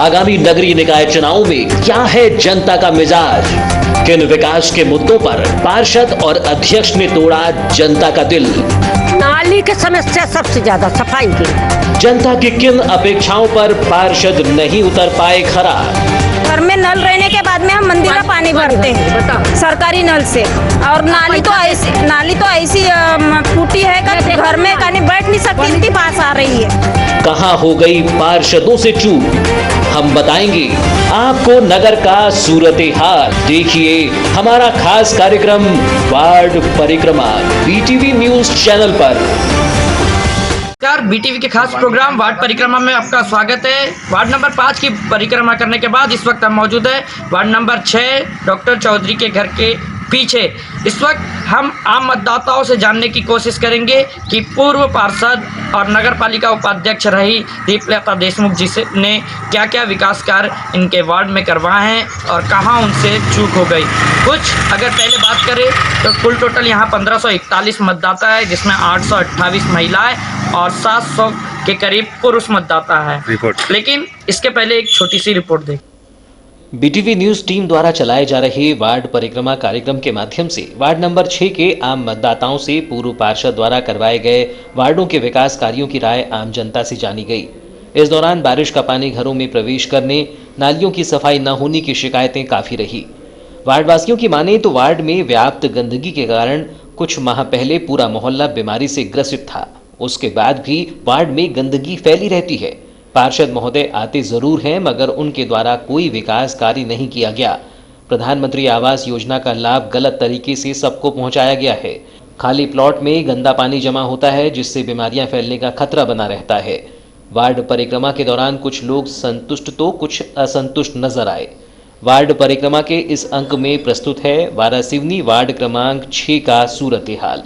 आगामी नगरीय निकाय चुनाव में क्या है जनता का मिजाज, किन विकास के मुद्दों पर पार्षद और अध्यक्ष ने तोड़ा जनता का दिल, नाली की समस्या सबसे ज्यादा, सफाई की। जनता की किन अपेक्षाओं पर पार्षद नहीं उतर पाए खरा। घर में नल रहने के बाद में हम मंदिर का पानी भरते हैं सरकारी नल से, और नाली तो ऐसी टूटी है कि घर में कहीं बैठ नहीं सकती, इतनी पास आ रही है। कहां हो गई पार्षदों से चूक, हम बताएंगे आपको नगर का सूरत हाल। देखिए हमारा खास कार्यक्रम वार्ड परिक्रमा बीटीवी न्यूज चैनल पर। नमस्कार, बीटीवी के खास प्रोग्राम वार्ड परिक्रमा में आपका स्वागत है। वार्ड नंबर 5 की परिक्रमा करने के बाद इस वक्त हम मौजूद है वार्ड नंबर 6 डॉक्टर चौधरी के घर के पीछे। इस वक्त हम आम मतदाताओं से जानने की कोशिश करेंगे कि पूर्व पार्षद और नगर पालिका उपाध्यक्ष रही दीपलता देशमुख जी से ने क्या क्या विकास कार्य इनके वार्ड में करवाए हैं और कहां उनसे चूक हो गई। कुछ अगर पहले बात करें तो कुल टोटल यहां 1541 मतदाता है, जिसमें 828 महिलाएं और 700 के करीब पुरुष मतदाता है। लेकिन इसके पहले एक छोटी सी रिपोर्ट दें। बीटीवी न्यूज टीम द्वारा चलाए जा रहे वार्ड परिक्रमा कार्यक्रम के माध्यम से वार्ड नंबर 6 के आम मतदाताओं से पूर्व पार्षद द्वारा करवाए गए वार्डों के विकास कार्यों की राय आम जनता से जानी गई। इस दौरान बारिश का पानी घरों में प्रवेश करने, नालियों की सफाई न होने की शिकायतें काफी रही। वार्डवासियों की माने तो वार्ड में व्याप्त गंदगी के कारण कुछ माह पहले पूरा मोहल्ला बीमारी से ग्रसित था। उसके बाद भी वार्ड में गंदगी फैली रहती है। पार्षद महोदय आते जरूर हैं, मगर उनके द्वारा कोई विकास कार्य नहीं किया गया। प्रधानमंत्री आवास योजना का लाभ गलत तरीके से सबको पहुंचाया गया है। खाली प्लॉट में गंदा पानी जमा होता है, जिससे बीमारियां फैलने का खतरा बना रहता है। वार्ड परिक्रमा के दौरान कुछ लोग संतुष्ट तो कुछ असंतुष्ट नजर आए। वार्ड परिक्रमा के इस अंक में प्रस्तुत है वारासिवनी वार्ड क्रमांक 6 का सूरत हाल।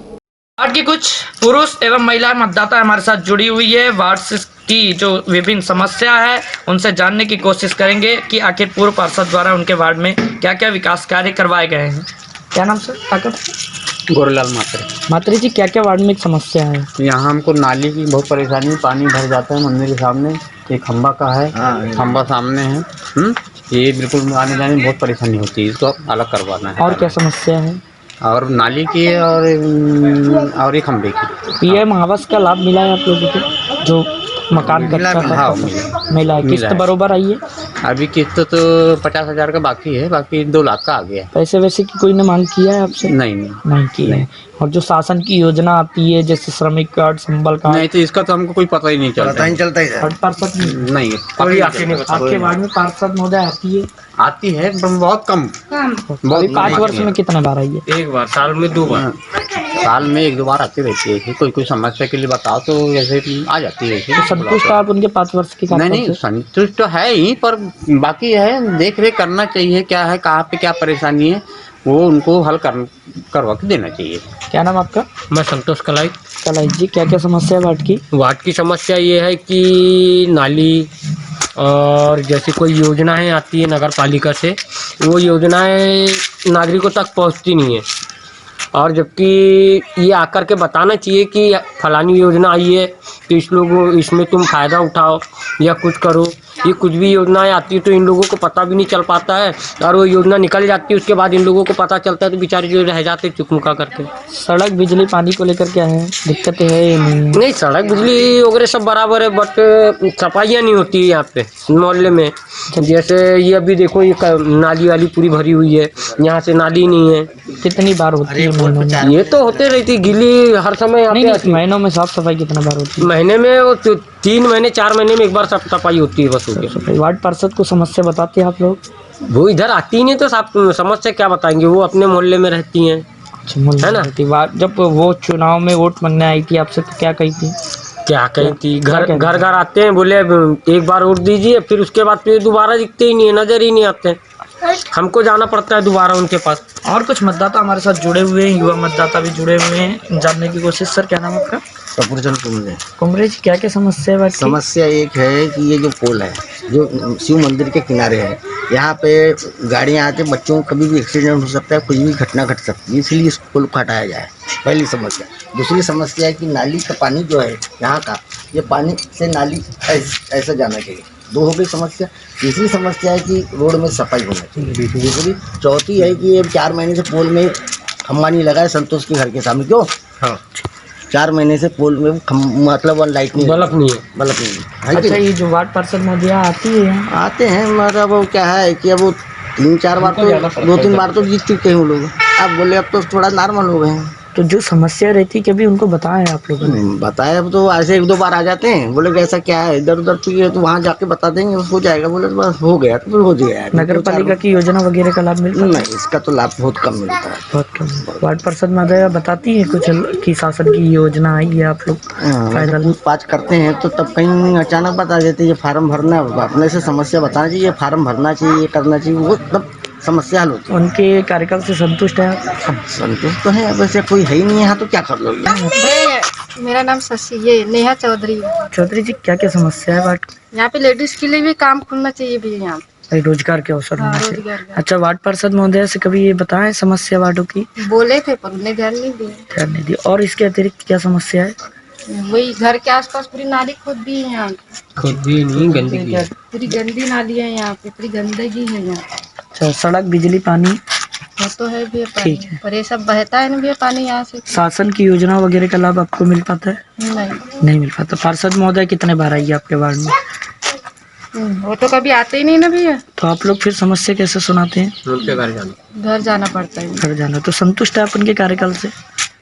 वार्ड की कुछ पुरुष एवं महिला मतदाता हमारे साथ जुड़ी हुई है। वार्ड की जो विभिन्न समस्या है उनसे जानने की कोशिश करेंगे कि आखिर पूर्व पार्षद द्वारा उनके वार्ड में क्या क्या विकास कार्य करवाए गए हैं। क्या नाम सर आपका? गोरेलाल मात्रे जी, क्या क्या वार्ड में समस्या है? यहाँ हमको नाली की बहुत परेशानी, पानी भर जाता है मंदिर के सामने, एक खंबा का है, खंबा सामने है। ये बिल्कुल आने जाने में बहुत परेशानी होती है, इसको अलग करवाना है। और क्या समस्या है? और नाली की और ये खंबे की। पीएम आवास का लाभ मिला है आप लोगों को? जो मकान मिला है, किस्त बरोबर आई है? अभी किस्त तो 50,000 का बाकी है, बाकी 2 लाख का आ गया है। पैसे वैसे की कोई ने मांग किया है आपसे? नहीं की है। और जो शासन की योजना आती है जैसे श्रमिक कार्ड, संबल कार्ड, नहीं तो इसका तो हमको कोई पता ही नहीं चलता पार्षद नहीं, अभी आपके वार्ड में पार्षद महोदय आती है बहुत कम। बहुत 5 वर्ष में कितने बार आई है? एक बार, साल में 2 बार। साल में 1-2 बार आती रहती है। कोई समस्या के लिए बताओ तो जैसे आ जाती है। तो संतुष्ट आप उनके 5 वर्ष की? नहीं, संतुष्ट तो है ही, पर बाकी है देख रेख करना चाहिए, क्या है कहाँ पे क्या परेशानी है वो उनको हल करवा के देना चाहिए। क्या नाम आपका? मैं संतोष कलाई जी, क्या क्या समस्या है वार्ड की? वार्ड की समस्या ये है कि नाली और जैसे कोई योजनाएं आती है नगर पालिका से, वो योजनाएं नागरिकों तक पहुंचती नहीं है। और जबकि ये आकर के बताना चाहिए कि फलानी योजना आई है तो इसमें तुम फ़ायदा उठाओ या कुछ करो। ये कुछ भी योजनाएं आती है तो इन लोगों को पता भी नहीं चल पाता है, और वो योजना निकल जाती है, उसके बाद इन लोगों को पता चलता है तो बेचारे जो रह जाते चुकमुका करके। सड़क, बिजली, पानी को लेकर क्या है, दिक्कतें है या नहीं? सड़क बिजली वगैरह सब बराबर है, बट सफाइयाँ नहीं होती है यहाँ पे मोहल्ले में। जैसे ये अभी देखो, ये नाली वाली पूरी भरी हुई है, यहाँ से नाली नहीं है। कितनी बार होती है महीनों में? ये तो होते रहती गिली हर समय यहाँ पे। महीनों में साफ सफाई कितना बार होती है? महीने में वो 3 महीने 4 महीने में एक बार साफ सफाई होती है बस। वार्ड पार्षद को समस्या बताते हैं आप लोग? वो इधर आती ही नहीं तो साफ समस्या क्या बताएंगे, वो अपने मोहल्ले में रहती हैं, है ना। जब वो चुनाव में वोट मांगने आई थी आपसे तो क्या कही थी? घर आते हैं, बोले एक बार वोट दीजिए, फिर उसके बाद फिर दोबारा दिखते ही नहीं है, नजर ही नहीं आते। हमको जाना पड़ता है दोबारा उनके पास। और कुछ मतदाता हमारे साथ जुड़े हुए हैं, युवा मतदाता भी जुड़े हुए हैं, जानने की कोशिश। सर क्या नाम आपका? कपूरचंद कुमरे जी, क्या क्या समस्या है? समस्या एक है कि ये जो पोल है जो शिव मंदिर के किनारे है, यहाँ पे गाड़ियाँ आके बच्चों को कभी भी एक्सीडेंट हो सकता है, कुछ भी घटना घट सकती है, इसलिए इस पोल को हटाया जाए, पहली समस्या। दूसरी समस्या है कि नाली का पानी जो है यहाँ का, ये पानी से नाली ऐसा जाना चाहिए, दो हो गई समस्या। तीसरी समस्या है कि रोड में सफाई होना चाहिए। तीसरी चौथी है कि ये 4 महीने से पोल में खम्बा नहीं लगा है संतोष के घर के सामने। क्यों? हाँ 4 महीने से पोल में मतलब लाइट नहीं, बल्ब नहीं है। बल्ब नहीं है। अच्छा, ये जो वार्ड पार्षद महोदय आती है यहाँ, आते हैं मतलब वो क्या है कि अब वो 3-4 बार तो 2-3 बार तो जीत चुके हैं वो लोग। अब बोले अब तो थोड़ा नॉर्मल हो गए हैं। तो जो समस्या रहती है कभी उनको बताएं आप लोगों ने? बताया अब तो ऐसे 1-2 बार आ जाते हैं, बोले कि ऐसा क्या है इधर उधर तो तो वहाँ जाके बता देंगे हो जाएगा। बोले तो बस हो गया तो फिर हो गया। नगर पालिका की योजना वगैरह का लाभ मिलता है? नहीं, इसका तो लाभ बहुत कम मिलता है। बहुत कम। वार्ड पार्षद महोदय बताती है कुछ कि शासन की योजना आई है, आप लोग फायदा पूछताछ करते हैं तो तब कहीं अचानक बता देते ये फार्म भरना, अपने से समस्या बताना चाहिए, फार्म भरना चाहिए, ये करना चाहिए, वो तब समस्या हल होती है। उनके कार्यकाल से संतुष्ट है आप? संतुष्ट तो है, वैसे कोई है ही नहीं यहाँ तो क्या कर लोगे। मेरा नाम शशि, ये नेहा चौधरी। चौधरी जी, क्या क्या समस्या है वार्ड? यहाँ पे लेडीज के लिए भी काम खुलना चाहिए भी यहाँ। रोजगार के अवसर होना चाहिए। रोजगार का। अच्छा, वार्ड पार्षद महोदय से कभी ये बताएं समस्या वार्डों की? बोले थे पर उन्हें ध्यान नहीं दिया। ध्यान नहीं दिया। और इसके अतिरिक्त क्या समस्या है? वही घर के आसपास पूरी नाली खोद दी है यहाँ, खुद भी नहीं, गंदगी है। पूरी गंदी नाली है यहाँ पे, पूरी गंदगी है यहाँ। अच्छा, सड़क, बिजली, पानी? वो तो है भी ठीक पानी, है। पर ये सब बहता है ना भी पानी यहाँ से। शासन की योजना वगैरह का लाभ आपको मिल पाता है? नहीं मिल पाता। पार्षद महोदय कितने बार आई है आपके वार्ड में? वो तो कभी आते ही नहीं ना भैया। तो आप लोग फिर समस्या कैसे सुनाते हैं? उनके घर जाना, घर जाना पड़ता है। घर जाना। तो संतुष्ट है आप उनके कार्यकाल से?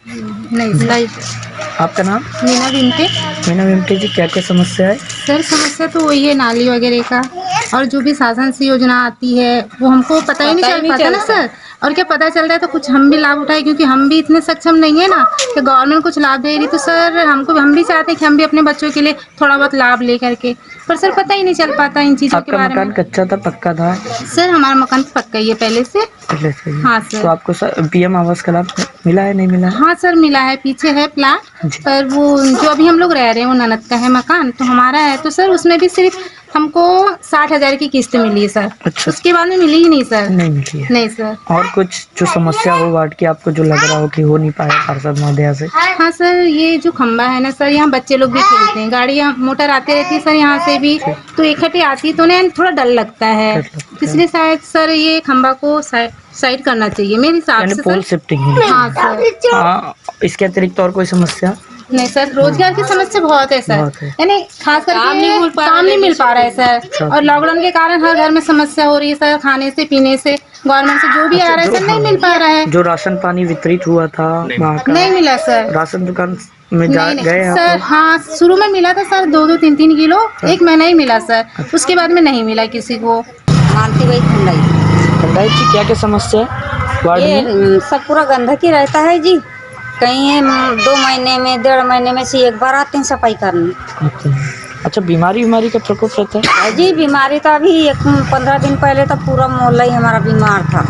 नहीं। आपका नाम? मीना बिनते। मीना बिमटे जी, क्या क्या समस्या है? सर समस्या तो वही है नाली वगैरह का, और जो भी शासन से योजना आती है वो हमको पता ही नहीं चल पाता ना सर। और क्या पता चलता है तो कुछ हम भी लाभ उठाए, क्योंकि हम भी इतने सक्षम नहीं है ना कि गवर्नमेंट कुछ लाभ दे रही। तो सर हम भी चाहते हैं कि हम भी अपने बच्चों के लिए थोड़ा बहुत लाभ ले करके, पर सर पता ही नहीं चल पाता इन चीज़ों के आपका बारे मकान में। कच्चा था, पक्का था? सर हमारा मकान पक्का ही है पहले से। पहले से ही? हाँ सर। तो आपको पीएम आवास का लाभ मिला है, नहीं मिला है? हाँ सर मिला है, पीछे है प्लाट, पर वो जो अभी हम लोग रह रहे हैं वो ननद का है मकान, तो हमारा है। तो सर उसमें भी सिर्फ हमको 60,000 की किस्त मिली है सर। अच्छा। उसके बाद में मिली ही नहीं सर। नहीं मिली है? नहीं सर। और कुछ जो समस्या हो वार्ड की आपको जो लग रहा हो कि हो नहीं पाया पार्षद महोदया से? हाँ सर, ये जो खंबा है ना सर, यहाँ बच्चे लोग भी खेलते हैं, गाड़ियाँ मोटर आती रहती है सर यहाँ से भी, तो इकट्ठी आती है तो उन्हें थोड़ा डर लगता है। इसलिए शायद सर ये खंबा को साइड करना चाहिए मेरे हिसाब से। पोल शिफ्टिंग? हाँ सर। हाँ, इसके अतिरिक्त और कोई समस्या? नहीं सर, रोजगार की समस्या बहुत है सर, यानी खास करके काम नहीं मिल पा रहा है सर। और लॉकडाउन के कारण हर घर में समस्या हो रही है सर, खाने से पीने से, गवर्नमेंट से जो भी आ रहा है सर नहीं मिल पा रहा है। जो राशन पानी वितरित हुआ था वहाँ का नहीं मिला सर। राशन दुकान में गए आप सर? हाँ शुरू में मिला था सर 2-2, 3-3 किलो, 1 महीना ही मिला सर, उसके बाद में नहीं मिला किसी को। मानती भाई खंडाई जी, क्या क्या समस्या है वार्ड में? ये सब पूरा गंदगी रहता है जी, कहीं 2 महीने में 1.5 महीने में से एक बार आते हैं सफाई करने। अच्छा, बीमारी का प्रकोप रहता है? जी बीमारी तो अभी 15 दिन पहले तो पूरा मोहल्ला ही हमारा बीमार था।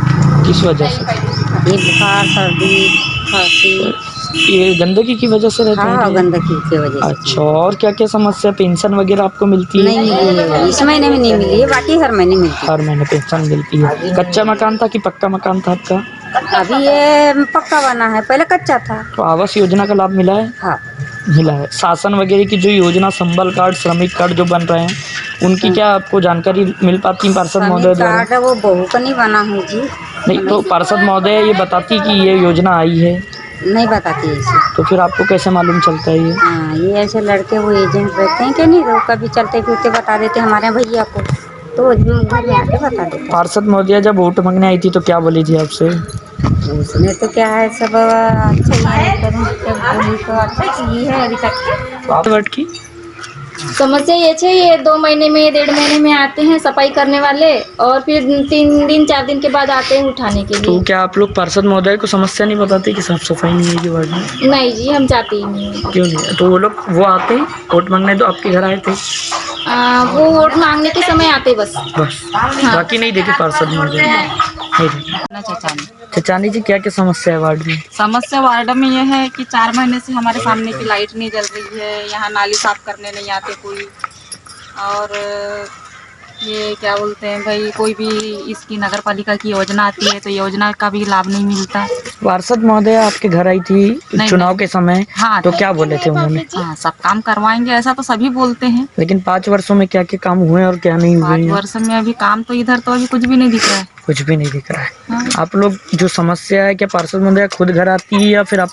किस वजह से? ये बुखार, सर्दी, खांसी। ये गंदगी की वजह से रहता हाँ है? गंदगी की वजह से। अच्छा, और क्या क्या समस्या? पेंशन वगैरह आपको मिलती है? नहीं मिली है, इस महीने में नहीं मिली है, बाकी हर महीने मिलती है। हर महीने पेंशन मिलती है। कच्चा मकान था कि पक्का मकान था आपका? अभी ये पक्का बना है, पहले कच्चा था। तो आवास योजना का लाभ मिला है? हाँ मिला है। शासन वगैरह की जो योजना, संबल कार्ड, श्रमिक कार्ड जो बन रहे हैं, उनकी क्या आपको जानकारी मिल पाती है पार्षद महोदय द्वारा? कार्ड वो बहू का नहीं बना है जी। नहीं, तो पार्षद महोदय ये बताती कि ये योजना आई है? नहीं बताती ऐसे। तो फिर आपको कैसे मालूम चलता है ये? हाँ, ये ऐसे लड़के वो एजेंट रहते हैं कि नहीं, तो कभी चलते फिरते बता देते हमारे भैया को, तो वो घर में आके बता देते। पार्षद महोदया जब वोट मांगने आई थी तो क्या बोली थी आपसे? उसने तो क्या है, सब अच्छा ही है, तो अच्छा ही है अभी तक। आप वोट की समस्या ये है, ये 2 महीने में 1.5 महीने में आते हैं सफाई करने वाले, और फिर 3 दिन 4 दिन के बाद आते हैं उठाने के तो लिए। क्या आप लोग पार्षद महोदय को समस्या नहीं बताते कि साफ सफाई नहीं है ये वार्ड में? नहीं जी, हम जाते ही नहीं। क्यों नहीं? तो वो लोग वो आते हैं वोट मांगने, तो आपके घर आए थे? वो वोट मांगने के समय आते बस। बाकी नहीं देखे पार्षद महोदय? नहीं देखे। चचानी जी, क्या क्या समस्या है वार्ड में? समस्या वार्ड में यह है कि 4 महीने से हमारे सामने की लाइट नहीं जल रही है, यहाँ नाली साफ करने नहीं आते कोई, और ये क्या बोलते हैं भाई, कोई भी इसकी नगर पालिका की योजना आती है तो योजना का भी लाभ नहीं मिलता। पार्षद महोदय आपके घर आई थी चुनाव के समय, हाँ, तो क्या बोले थे उन्होंने? हाँ, सब काम करवाएंगे ऐसा तो सभी बोलते हैं। लेकिन 5 वर्षों में क्या क्या काम हुए और क्या नहीं हुए? 5 वर्ष में अभी काम तो इधर तो अभी कुछ भी नहीं दिख रहा है। कुछ भी नहीं दिख रहा है। हाँ। आप लोग जो समस्या है, क्या पार्षद महोदय खुद घर आती है या फिर आप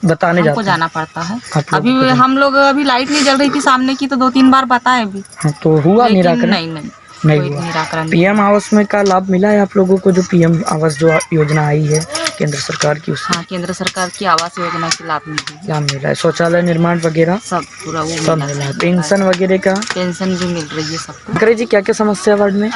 बताने हमको जाते हैं? जाना पड़ता है। आप लोगों अभी को जाना- हम लोग अभी लाइट नहीं जल रही थी सामने की, तो 2-3 बार बताए अभी, हाँ, तो हुआ लेकिन निराकरण? नहीं नहीं कोई हुआ। निराकरण नहीं। पीएम आवास में का लाभ मिला है आप लोगों को? जो पीएम आवास जो योजना आई है केंद्र सरकार की, उससे हाँ, केंद्र सरकार की आवास योजना की लाभ मिली है। लाभ मिला है? शौचालय निर्माण वगैरह सब पूरा वो सब मिला है? पेंशन वगैरह का? पेंशन भी मिल रही है सबको। करे जी, क्या क्या समस्या वार्ड में?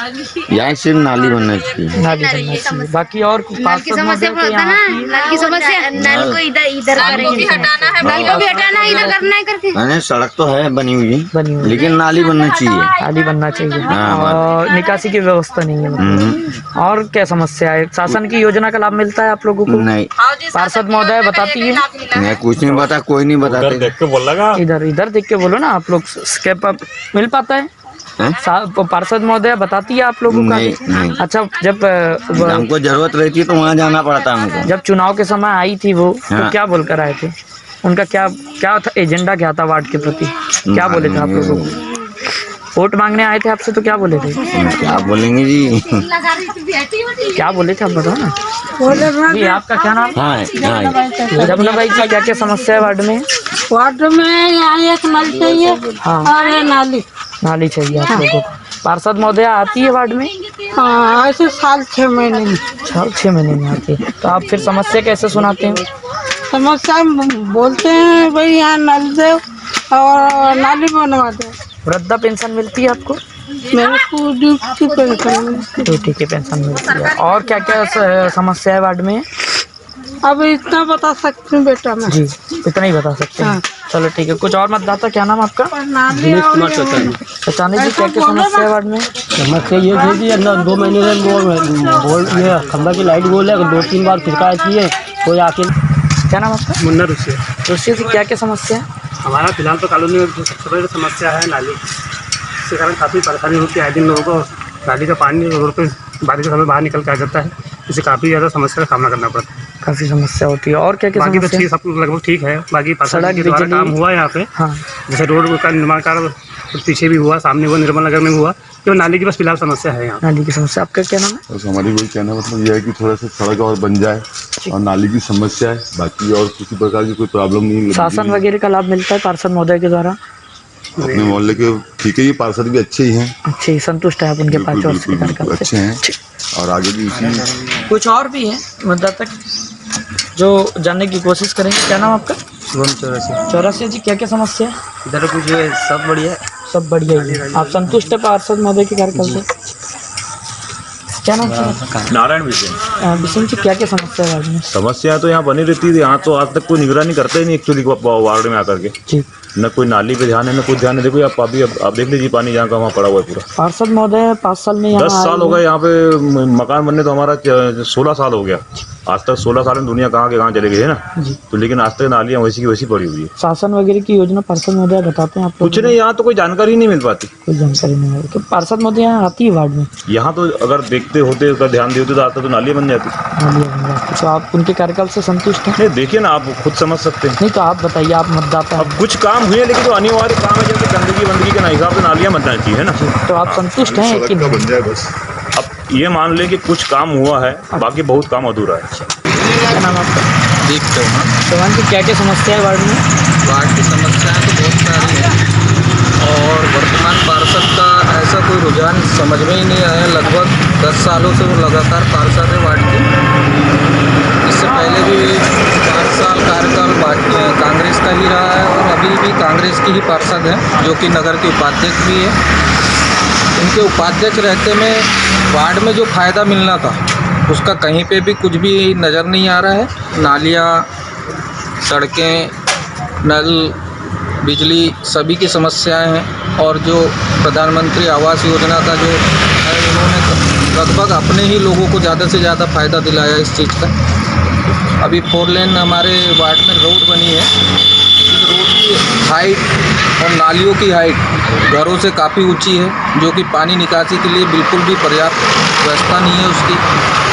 यहाँ सिर्फ नाली बनना चाहिए। नाली बनना चाहिए। बाकी और पार्षद महोदय के यहाँ नल की समस्या, नल को इधर नल को भी हटाना है, नल को भी हटाना है, इधर करना है करके। मैंने सड़क तो है बनी हुई, बनी हुई, लेकिन नाली बनना चाहिए। नाली बनना चाहिए। हाँ, और निकासी की व्यवस्था नहीं है मतलब। और क्या समस्या है? शासन की योजना का लाभ मिलता है आप लोगों को? नहीं, पार्षद महोदय बताती है? मैं कुछ नहीं बता, कोई नहीं बताते। इधर इधर देख के बोलो ना, आप लोग स्केप अप मिल पाता है? पार्षद महोदय बताती है आप लोगों का? नहीं। अच्छा, जब हमको जरूरत रहती है तो वहाँ जाना पड़ता है हमको। जब चुनाव के समय आई थी वो, तो हाँ। क्या बोलकर आए थे? उनका क्या क्या था एजेंडा, क्या था वार्ड के प्रति? क्या बोले थे आप लोगों को? वोट मांगने आए थे आपसे, तो क्या बोले थे? क्या बोलेंगे जी? क्या बोले थे आप बताओ ना जी। आपका क्या नाम? हाँ, जमुना भाई जी, क्या क्या समस्या है वार्ड में? वार्ड में यहाँ एक नल चाहिए हाँ, और ये नाली। नाली चाहिए आप लोगों को। पार्षद महोदय आती है वार्ड में? हाँ, ऐसे साल 6 महीने में। 6 महीने में आती है। तो आप फिर समस्या कैसे सुनाते हैं? समस्या बोलते हैं भाई यहाँ नल दे और नाली बनवा दे। वृद्धा पेंशन मिलती है आपको? मेरे को ड्यूटी पेंशन मिलती। ड्यूटी की पेंशन मिलती है। और क्या क्या समस्या है वार्ड में? अब इतना बता सकती हूँ बेटा मैं। जी, इतना ही बता सकते हैं। हाँ। चलो ठीक है। कुछ और मतदाता, क्या नाम आपका? नाली और पहचाने जी, क्या क्या समस्या है वार्ड में? समस्या ये थी कि 2 महीने से ये खंबा की लाइट गोल है, 2-3 बार शिकायत की है, कोई आके। क्या नाम आपका? मुन्ना रुसिया। दोषी जी, क्या क्या समस्या है? हमारा फिलहाल तो कॉलोनी में जो सबसे बड़ी समस्या है नाली, इसके कारण काफ़ी परेशानी होती है। आए दिन लोगों को नाली का पानी रोड पे बारिश के समय बाहर निकल के आ जाता है, इससे काफ़ी ज़्यादा समस्या का सामना करना पड़ता है। काफी समस्या होती है। और क्या क्या बाकी तो समस्या? ठीक, सब लगभग ठीक है। बाकी सड़क, के द्वारा बिजली- काम हुआ है यहाँ पे, हाँ, जैसे रोड का निर्माण कार्य पीछे भी हुआ, सामने हुआ, निर्मल नगर में हुआ, केवल नाली की बस फिलहाल समस्या है यहाँ। नाली की समस्या। आपका क्या नाम है? बस हमारी वही कहना मतलब यह है कि थोड़ा सा सड़क और बन जाए और नाली की समस्या है, बाकी और किसी प्रकार की कोई प्रॉब्लम नहीं है। शासन वगैरह का लाभ मिलता है पार्षद महोदय के द्वारा? अपने मोहल्ले के ठीक है, ये पार्षद भी अच्छे ही हैं, अच्छे, संतुष्ट है आप उनके 5 वर्ष के बिल्कुल कार्यकाल अच्छे से? हैं और आगे भी इसी। कुछ और भी है मतदाता जो जानने की कोशिश करेंगे। क्या नाम आपका? चौरासी जी, क्या क्या समस्या है? इधर कुछ सब बढ़िया है। सब बढ़िया ही है। आप संतुष्ट है पार्षद महोदय के कार्यकाल से? क्या नाम है? नारायण विजय। विषम जी, क्या क्या समस्या है वार्ड में? समस्या तो यहाँ बनी रहती थी, यहाँ तो आज तक कोई निगरानी करते ही नहीं एक्चुअली वार्ड में आकर के। जी, न कोई नाली पे ध्यान है, न कुछ ध्यान है। देखो आप अभी आप देख लीजिए पानी जहाँ का वहाँ पड़ा हुआ है पूरा। पार्षद महोदय 5 साल में यहाँ 10 साल हो गए यहाँ पे मकान बनने, तो हमारा 16 साल हो गया। आज तक 16 साल में दुनिया कहाँ के कहाँ चले गई है ना। जी। तो लेकिन आज तक नालियाँ वैसी की वैसी पड़ी हुई है। शासन वगैरह की योजना पार्षद महोदय बताते हैं आप लोग? कुछ नहीं, यहाँ तो कोई जानकारी नहीं मिल पाती। कोई जानकारी नहीं है। तो पार्षद महोदय यहाँ आती है वार्ड में? यहाँ तो अगर देखते होते, अगर ध्यान देते तो आज तक तो नालियाँ बन जाती। नालियाँ बन जाती। तो आप उनके कार्यकाल से संतुष्ट हैं? नहीं, देखिए ना, आप खुद समझ सकते हैं। नहीं तो आप बताइए, आप मतदाता हैं। अब कुछ काम हुए, लेकिन जो अनिवार्य काम है, जैसे गंदगी के ना हिसाब से नालियाँ बनना चाहिए, है ना। तो आप संतुष्ट हैं कि सड़क का बन जाए बस। अब ये मान लें कि कुछ काम हुआ है, बाकी बहुत काम अधूरा है। क्या नाम आपका? दीप चौहान। चौहान जी, क्या क्या समस्या है वार्ड में? वार्ड की समस्याएं तो बहुत सारी हैं और वर्तमान पार्षद का ऐसा कोई रुझान समझ में ही नहीं आया। लगभग 10 सालों से वो लगातार पार्षद है वार्ड के। इससे पहले भी 4 साल कार्यकाल कांग्रेस का ही रहा है और अभी भी कांग्रेस की ही पार्षद है, जो कि नगर के उपाध्यक्ष भी है। उनके उपाध्यक्ष रहते में वार्ड में जो फ़ायदा मिलना था उसका कहीं पे भी कुछ भी नज़र नहीं आ रहा है। नालियाँ, सड़कें, नल, बिजली, सभी की समस्याएं हैं। और जो प्रधानमंत्री आवास योजना का जो है, उन्होंने लगभग अपने ही लोगों को ज़्यादा से ज़्यादा फ़ायदा दिलाया इस चीज़ का। अभी 4 लेन हमारे वार्ड में रोड बनी है। इस रोड की हाइट और नालियों की हाइट घरों से काफ़ी ऊंची है, जो कि पानी निकासी के लिए बिल्कुल भी पर्याप्त व्यवस्था नहीं है उसकी।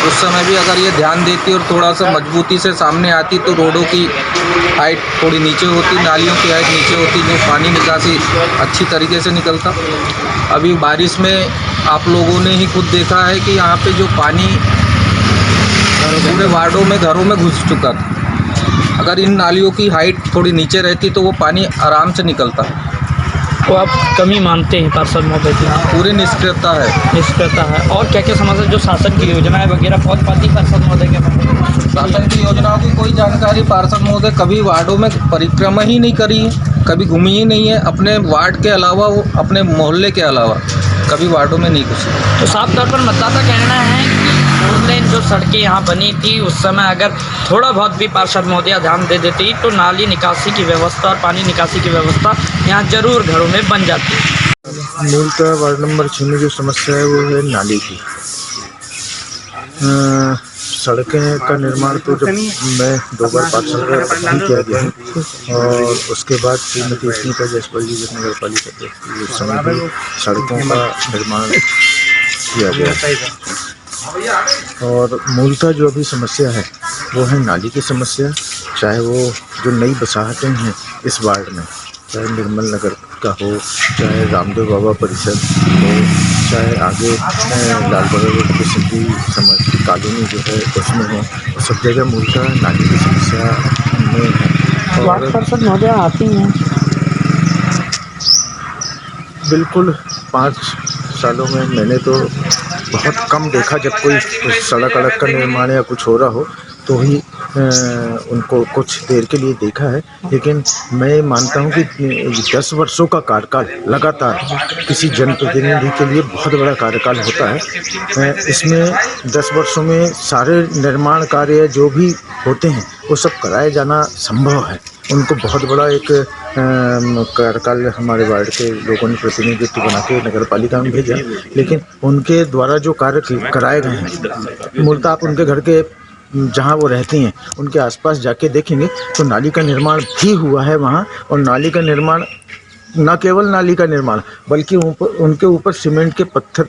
उस समय भी अगर ये ध्यान देती और थोड़ा सा मजबूती से सामने आती तो रोडों की हाइट थोड़ी नीचे होती, नालियों की हाइट नीचे होती, जो पानी निकासी अच्छी तरीके से निकलता। अभी बारिश में आप लोगों ने ही खुद देखा है कि यहाँ पे जो पानी पूरे वार्डों में घरों में घुस चुका था। अगर इन नालियों की हाइट थोड़ी नीचे रहती तो वो पानी आराम से निकलता। तो आप कमी मानते हैं पार्षद महोदय की? पूरी निष्क्रियता है। निष्क्रियता है। और क्या क्या समस्या जो शासन की योजनाएं वगैरह पहुंच पाती पार्षद महोदय के? शासन की योजनाओं की कोई जानकारी पार्षद महोदय कभी वार्डों में परिक्रमा ही नहीं करी है, कभी घूमी ही नहीं है। अपने वार्ड के अलावा वो अपने मोहल्ले के अलावा कभी वार्डों में नहीं घुसी। तो साफ तौर पर मतदाता कहना है कि 4 लेन जो सड़कें यहाँ बनी थी उस समय अगर थोड़ा बहुत भी पार्षद महोदय ध्यान दे देती तो नाली निकासी की व्यवस्था और पानी निकासी की व्यवस्था यहाँ जरूर घरों में बन जाती। मूलतः वार्ड नंबर 6 में जो समस्या है वो है नाली की। सड़कें का निर्माण तो जब मैं 2 बार पार्षद रहा किया गया और उसके बाद श्रीमती स्मिता जायसवाल जी जब नगर पालिका के उस समय भी सड़कों का निर्माण किया गया। और मूलतः जो अभी समस्या है वो है नाली की समस्या, चाहे वो जो नई बसाहटें हैं इस वार्ड में, चाहे निर्मल नगर का हो, चाहे रामदेव बाबा परिसर हो, चाहे आगे लालबगड़ रोड की सिंधी समाज की कॉलोनी जो है उसमें हो, सब जगह मूलतः नाली की समस्या में है। वार्ड पार्षद महोदय आती हैं बिल्कुल 5 सालों में मैंने तो बहुत कम देखा जब कोई सड़क का निर्माण या कुछ हो रहा हो तो ही उनको कुछ देर के लिए देखा है। लेकिन मैं मानता हूँ कि 10 वर्षों का कार्यकाल लगातार किसी जनप्रतिनिधि के लिए बहुत बड़ा कार्यकाल होता है। इसमें 10 वर्षों में सारे निर्माण कार्य जो भी होते हैं वो सब कराया जाना संभव है। उनको बहुत बड़ा एक कार्यकाल हमारे वार्ड के लोगों ने प्रतिनिधित्व बना के नगर पालिका में भेजा, लेकिन उनके द्वारा जो कार्य कराए गए हैं मूलतः आप उनके घर के जहाँ वो रहती हैं उनके आसपास जाके देखेंगे तो नाली का निर्माण भी हुआ है वहाँ। और नाली का निर्माण न केवल नाली का निर्माण बल्कि उनके ऊपर सीमेंट के पत्थर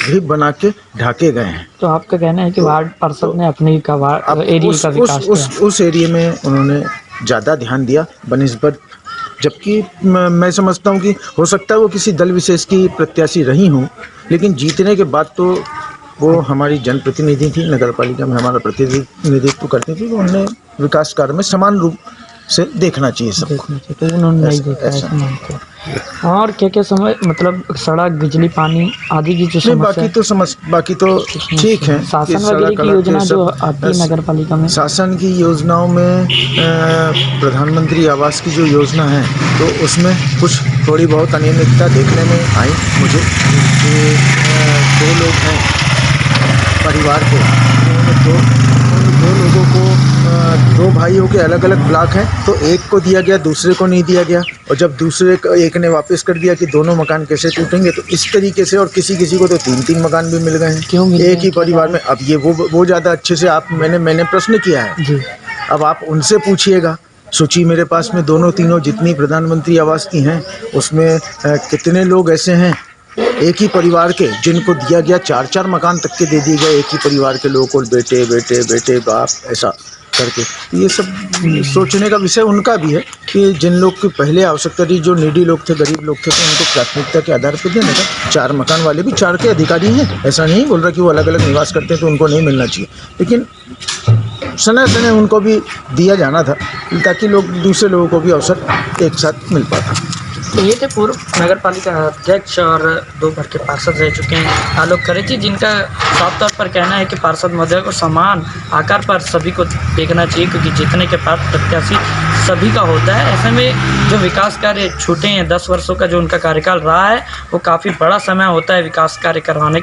भी बना के ढाके गए हैं। तो आपका कहना है कि वार्ड पार्षद ने अपने एरिया का विकास उस एरिया में उन्होंने ज़्यादा ध्यान दिया बनिस्बत, जबकि मैं समझता हूँ कि हो सकता है वो किसी दल विशेष की प्रत्याशी रही हूँ, लेकिन जीतने के बाद तो वो हमारी जनप्रतिनिधि थी, नगर पालिका में हमारा प्रतिनिधित्व करती थी, तो उन्हें विकास कार्य में समान रूप से देखना चाहिए सबको। तो उन्होंने नहीं देखा ऐसा। और क्या क्या समय मतलब सड़क बिजली पानी आदि की जो समस्या बाकी तो ठीक है। शासन वगैरह की योजना जो आती है नगर पालिका में, शासन की योजनाओं में प्रधानमंत्री आवास की जो योजना है तो उसमें कुछ थोड़ी बहुत अनियमितता देखने में आई मुझे। 2 लोग हैं परिवार के, दो लोगों को 2 भाइयों के अलग अलग ब्लॉक हैं तो एक को दिया गया दूसरे को नहीं दिया गया, और जब दूसरे को एक ने वापस कर दिया कि दोनों मकान कैसे टूटेंगे, तो इस तरीके से। और किसी को तो 3 मकान भी मिल गए हैं। क्यों एक ही परिवार में। अब ये वो ज़्यादा अच्छे से आप मैंने प्रश्न किया है जी। अब आप उनसे पूछिएगा। सूची मेरे पास में दोनों तीनों जितनी प्रधानमंत्री आवास की हैं उसमें कितने लोग ऐसे हैं एक ही परिवार के जिनको दिया गया 4 मकान तक के दे दिए गए एक ही परिवार के लोगों को, बेटे बाप ऐसा करके। ये सब सोचने का विषय उनका भी है कि जिन लोग की पहले आवश्यकता थी, जो नीडी लोग थे, गरीब लोग थे, तो उनको प्राथमिकता के आधार पर देने का। 4 मकान वाले भी 4 के अधिकारी हैं, ऐसा नहीं बोल रहा कि वो अलग अलग निवास करते हैं तो उनको नहीं मिलना चाहिए, लेकिन समय उनको भी दिया जाना था ताकि दूसरे लोगों को भी अवसर एक साथ मिल पाता। तो ये थे पूर्व नगर पालिका अध्यक्ष और 2 बार के पार्षद रह चुके हैं आलोक करेची, जिनका साफ तौर पर कहना है कि पार्षद महोदय को समान आकार पर सभी को देखना चाहिए, क्योंकि जीतने के बाद प्रत्याशी सभी का होता है। ऐसे में जो विकास कार्य छूटे हैं 10 वर्षों का जो उनका कार्यकाल रहा है वो काफ़ी बड़ा समय होता है विकास कार्य कराने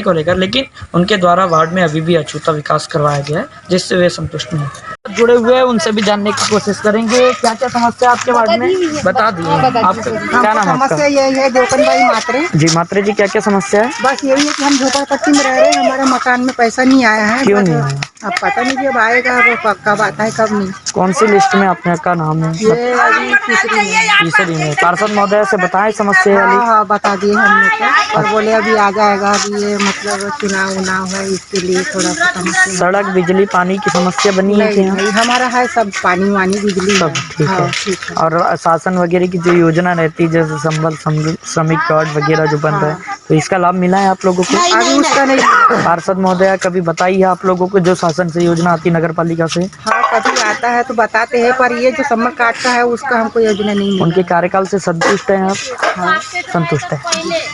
को लेकर, लेकिन उनके द्वारा वार्ड में अभी भी अछूता विकास करवाया गया है जिससे वे संतुष्ट नहीं हैं। जुड़े हुए हैं उनसे भी जानने की कोशिश करेंगे क्या क्या समस्या आपके वार्ड में बता दिए। आपका क्या नाम है? समस्या यही है देवकन भाई मात्रे जी। मात्रे जी क्या क्या समस्या है? बस यही है कि हम झोपड़पट्टी में रह रहे हैं, हमारे मकान में पैसा नहीं आया है। क्यों नहीं आया? अब पता नहीं जब आएगा वो कब आता है कब नहीं। कौन सी लिस्ट में आपका नाम है? ये अभी तीसरी में। पार्षद महोदय से बताएं समस्या वाली। हाँ बता दिए हमने तो, और बोले अभी आ जाएगा, अभी ये मतलब चुनाव उनाव है इसके लिए थोड़ा सा समस्या। सड़क बिजली पानी की समस्या बनी है क्या? नहीं, हमारा है सब, पानी वानी बिजली सब ठीक हाँ, है। ठीक है। और शासन वगैरह की जो योजना रहती है जैसे संबल श्रमिक कार्ड वगैरह जो बन रहा है, तो इसका लाभ मिला है आप लोगों को? अभी उसका नहीं। पार्षद महोदय कभी बताई है आप लोगों को जो शासन से योजना आती है नगर पालिका से? हाँ कभी आता है तो बताते हैं, पर ये जो सम्मर कार्ड का है उसका हमको योजना नहीं मिला। उनके कार्यकाल से संतुष्ट हैं आप? हाँ संतुष्ट है।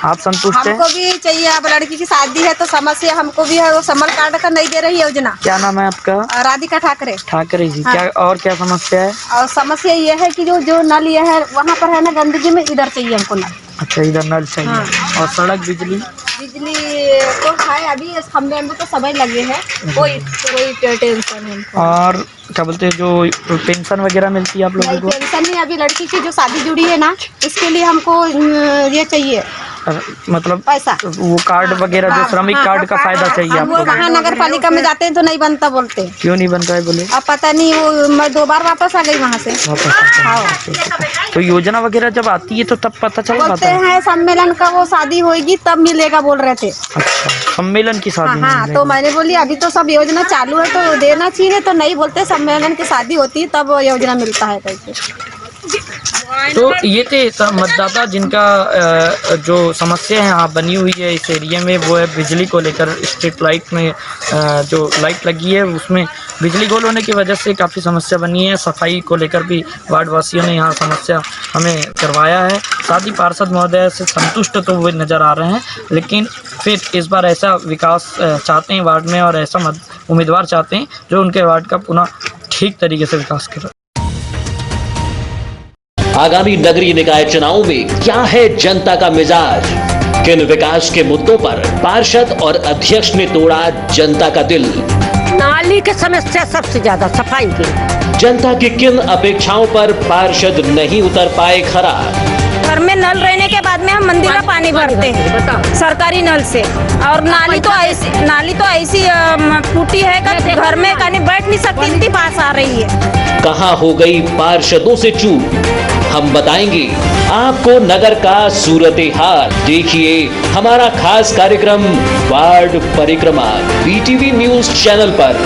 आप संतुष्ट हैं? हमको भी चाहिए, अब लड़की की शादी है तो समस्या हमको भी है, वो सम्मल कार्ड का नहीं दे रही योजना। क्या नाम है आपका? राधिका ठाकरे। ठाकरे जी। क्या और क्या समस्या है? और समस्या ये है कि जो नल ये है वहाँ पर है ना गंदगी में, इधर चाहिए हमको नल। अच्छा, इधर नल चाहिए। और सड़क बिजली? बिजली तो है, अभी इस खंभे में तो समय लगे हैं, कोई टेंशन नहीं। और क्या बोलते हैं जो पेंशन वगैरह मिलती है आप लोगों को? पेंशन नहीं, अभी लड़की की जो शादी जुड़ी है ना इसके लिए हमको ये चाहिए मतलब पैसा, वो कार्ड वगैरह जो श्रमिक कार्ड का फायदा चाहिए हम आपको? वो वहाँ नगर पालिका में जाते हैं तो नहीं बनता बोलते। क्यों नहीं बन रहा है बोले? अब पता नहीं, वो मैं 2 बार वापस आ गई वहाँ से। तो योजना वगैरह जब आती है तो तब पता चल बोलते पाता है? हैं सम्मेलन का वो शादी होगी तब मिलेगा बोल रहे थे। अच्छा, सम्मेलन की शादी? हाँ, तो मैंने बोली अभी तो सब योजना चालू है तो देना चाहिए, तो नहीं बोलते सम्मेलन की शादी होती है तब योजना मिलता है करके। तो ये थे मतदाता जिनका जो समस्या है यहाँ बनी हुई है इस एरिया में, वो है बिजली को लेकर। स्ट्रीट लाइट में जो लाइट लगी है उसमें बिजली गोल होने की वजह से काफ़ी समस्या बनी है। सफाई को लेकर भी वार्ड वासियों ने यहाँ समस्या हमें करवाया है। साथ ही पार्षद महोदय से संतुष्ट तो वे नज़र आ रहे हैं, लेकिन फिर इस बार ऐसा विकास चाहते हैं वार्ड में, और ऐसा उम्मीदवार चाहते हैं जो उनके वार्ड का पुनः ठीक तरीके से विकास करे। आगामी नगरीय निकाय चुनाव में क्या है जनता का मिजाज? किन विकास के मुद्दों पर पार्षद और अध्यक्ष ने तोड़ा जनता का दिल? नाली की समस्या सबसे ज्यादा, सफाई की। जनता की किन अपेक्षाओं पर पार्षद नहीं उतर पाए खरा? घर में नल रहने के बाद में हम मंदिर का पानी भरते हैं सरकारी नल से, और नाली तो ऐसी फूटी है कि घर में कहीं बैठ नहीं सकती, इतनी पास आ रही है। कहां हो गई पार्षदों से चूक? हम बताएंगे आपको नगर का सूरत हाल। देखिए हमारा खास कार्यक्रम वार्ड परिक्रमा BTV न्यूज चैनल पर।